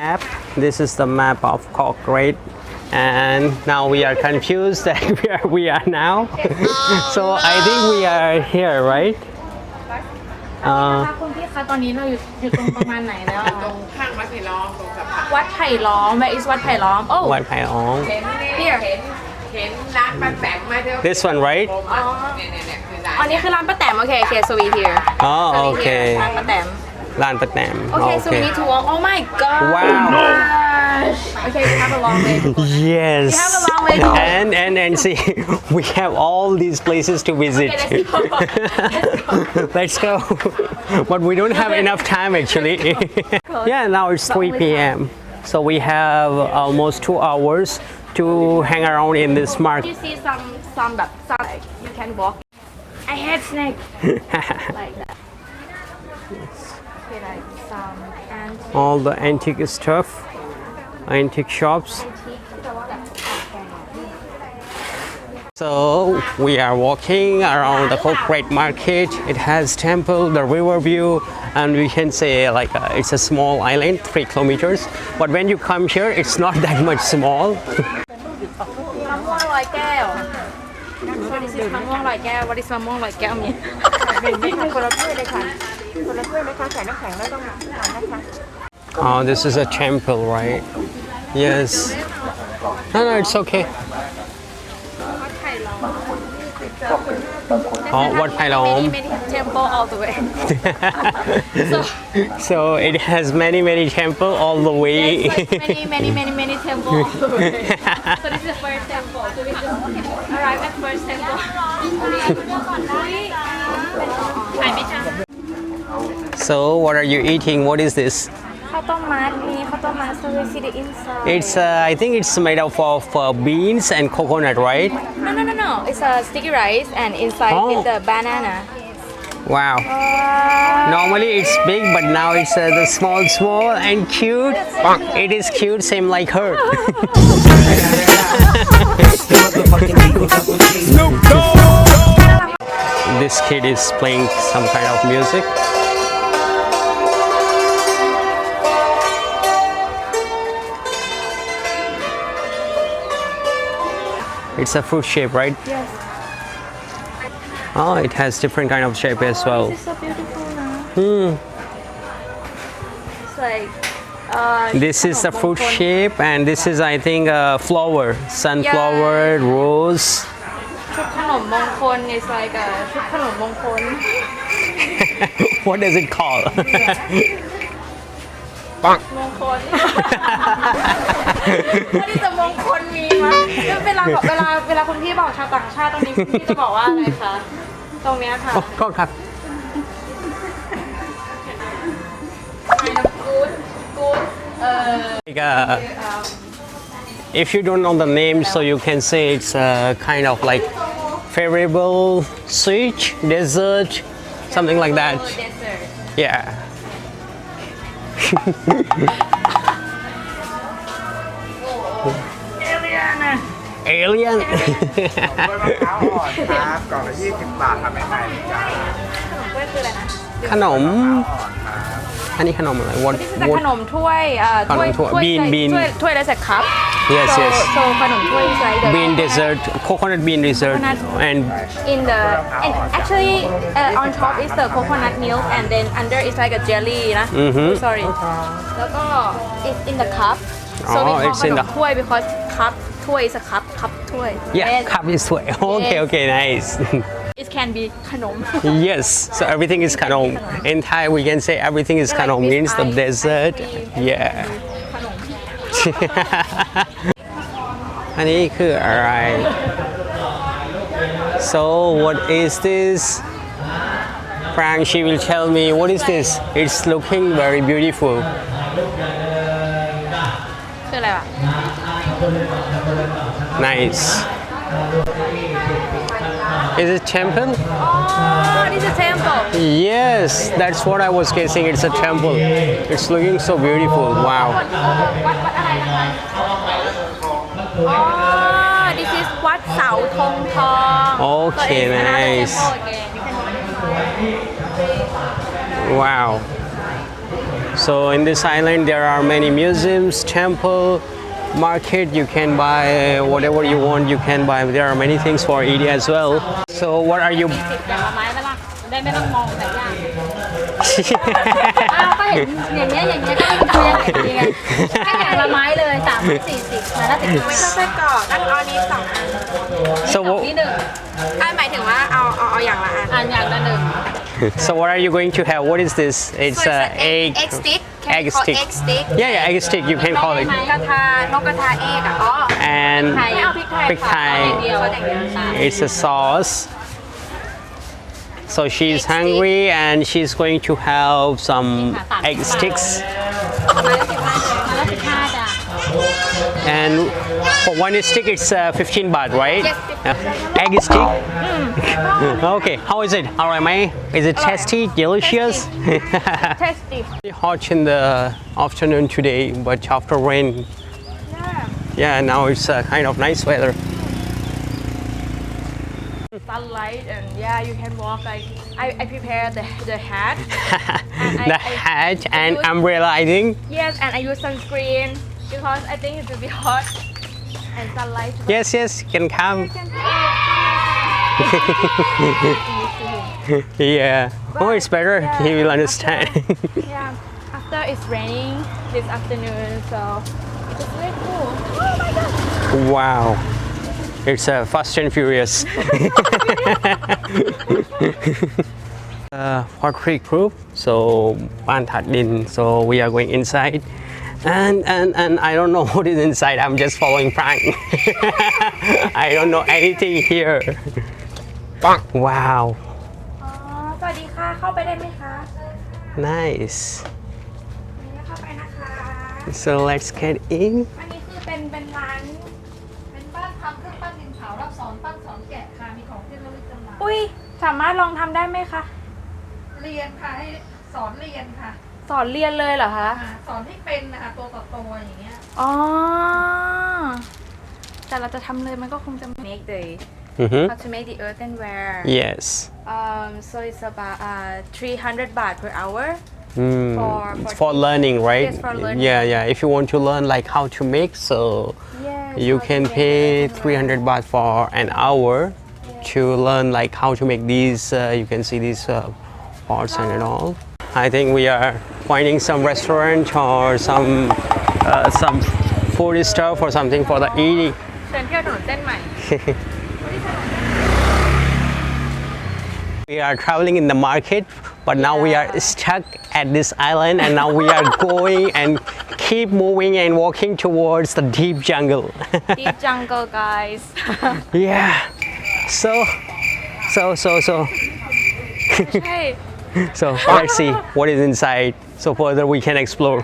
map. This is the map of Koh Kret, and now we are confused that where we are now. So I think we are here, right? คุณพี่คะตอนนี้เราอยู่ตรงประมาณไหนแล้วตรงข้างวัดไผ่ล้อมตรงสะพานวัดไผ่ล้อม Where is วัดไผ่ล้อม Oh วัดไผ่ล้อม Here เห็นร้านป้าแตมมาเถอะ This one, right? เนี่ยคือร้าน อันนี้คือร้านป้าแตมโอเค so we here Oh, So we here okay. ร้านป้าแตม ร้านประแตม Okay so we need to walk Oh my god Wow. Okay we have a long way to go Yes. We have a long way to go And see, we have all these places to visit. Okay let's go Let's go. But we don't have enough time actually. Yeah, now it's 3 p.m. So we have almost 2 hours to hang around in this market. You see someแบบ some like you can walk I hate snake like that Okay like some antique All the antique stuff, antique shops. So we are walking around the Koh Kret market. It has temple, the river view, and we can say like it's a small island, 3 kilometers. But when you come here, it's not that much small. มะม่วงลอยแก้ว What is this มะม่วงลอยแก้ว What is มะม่วงลอยแก้วมีคนละถ้วยเลยค่ะคนละถ้วยเลยค่ะใส่น้ำแข็งแล้วต้องทานนะคะ Oh, this is a temple, right? Yes. No, it's okay. วัดไผ่ล้อม Oh, Wat Poramai. Many temple all the way So it has many temple all the way. Yes, many temple all the way So this is the first temple So we just arrive at first temple ถ่ายไม่ทัน So what are you eating? What is this? ข้าวต้มมัดมีข้าวต้มมัด so we see the inside It's I think it's made up of beans and coconut, right? No it's a sticky rice and inside Oh. is the banana Wow. Normally it's big, but now it's the small and cute. It is cute, same like her. This kid is playing some kind of music. It's a fruit shape, right? Yes Oh, it has different kind of shape as well. This is so beautiful now It's like This is a fruit shape, and this is, I think, a flower, sunflower, rose. ชุดขนมมงคล is like a ชุดขนมมงคล What does it call? มงคล อันนี้จะมงคลมีมั้ยเวลาคุณพี่บอกชาวต่างชาติตรงนี้คุณพี่จะบอกว่าอะไรคะตรงเนี้ยค่ะ ก็ครับ kind of good Like, if you don't know the name, so you can say it's kind of like favorable switch, desert, something like that. desert Yeah. Alien. มะพร้าวอ่อนครับกล่องละ20 บาททำใหม่ๆเลยจ้า ขนมถ้วยคืออะไรนะ ขนม อ่อนครับ อันนี้ขนมอะไร What แต่ขนมถ้วย ขนมถ้วย bean ถ้วยแล้วใส่คัพ Yes, yes. so ขนมถ้วย is like the bean dessert, coconut bean dessert, and in the and actually on top is the coconut milk and then under is like a jelly นะ sorry แล้วก็ it's in the cup so we Oh, call it's ข in น the- มถ้วย because cup ถ้วย is a cup ถ้วย yeah, Yes. cup is way. Okay, Yes. okay, nice. it can be ขนม Yes, so everything is kanom. In Thai, we can say everything is Like kanom, this means the ice dessert. cream, Yeah. ขนม อันนี้คืออะไร So what is this? Prang, she will tell me what is this? It's looking very beautiful. คืออะไรวะ Nice. Is it temple? oh this is a temple Yes, that's what I was guessing. It's a temple. It's looking so beautiful. Wow. วัดอะไรนะคะ อ๋อ this is วัดเสาธงทอง Okay, So it's another nice. temple again. You can go and try. Wow. So in this island there are many museums, temple, market. You can buy whatever you want. You can buy. There are many things for eating as well. So what are you? อย่างละไม้ไหมล่ะได้ไม่ต้องมองแต่ย่างอ้าวก็เห็นอย่างเงี้ยก็ไม่ต้องยังไงดีไงให้อย่างละไม้เลย30-40แล้วติดไม่ชอบไส้กรอกอันนี้2 อัน So นี่1หมายถึงว่าเอาอย่างละอันอย่างละ1 So what are you going to have? What is this? It's egg. egg stick Egg stick. egg stick Yeah, egg stick. You can call it. กระทานกกระทาเอกอ๋อ And ไทยเอาพริกไทย พริกไทย เดียวอย่างเดียว it's a sauce. So she's hungry and she's going to have some egg sticks. มาแล้ว15 จ้ะ And for one stick, it's 15 baht, right? Yes, 15 Egg stick. Okay, how is it? Alright, May? Is it tasty, delicious? tasty Hot in the afternoon today, but after rain, yeah, now it's kind of nice weather. sunlight and yeah you can walk like I prepare the hat The hat and umbrella, I think. yes and I use sunscreen because I think it will be hot and sunlight Yes, you can come. Yeah. Oh, it's better. He will understand. yeah after it's raining this afternoon so it's very cool oh my god Wow. It's Fast and Furious. Pottery group. So, Ban That Din. So we are going inside. And I don't know what is inside. I'm just following Prang. I don't know anything here. Wow. อ๋อสวัสดีค่ะเข้าไปได้ไหมคะ Nice. เข้าไปนะคะ So let's get in. อันนี้คือเป็นร้านเป็นบ้านทำเครื่องปั้นดินเผารับสอนปั้นสอนแกะค่ะมีของที่ระลึกจำหน่ายอุ้ยสามารถลองทำได้ไหมคะ เรียนค่ะให้สอนเรียนค่ะ สอนเรียนเลยเหรอคะ สอนให้เป็นนะคะตัวต่อตัวอย่างเงี้ย อ๋อแต่เราจะทำเลยมันก็คงจะ make the how to make the earthenware Yes. so it's about 300 baht per hour It's for learning, right? Yes, for learning. Yeah. If you want to learn like how to make, so yes, you how can to make pay earthenware. 300 baht for an hour to learn like how to make these. You can see these pots and all. I think we are finding some restaurant or some food stuff or something for the eating. เชิญเที่ยวถนนเส้นใหม่ We are traveling in the market, but now we are stuck at this island, and now we are going and keep moving and walking towards the deep jungle. deep jungle guys Yeah. So. ใช่ So let's see what is inside. So further we can explore.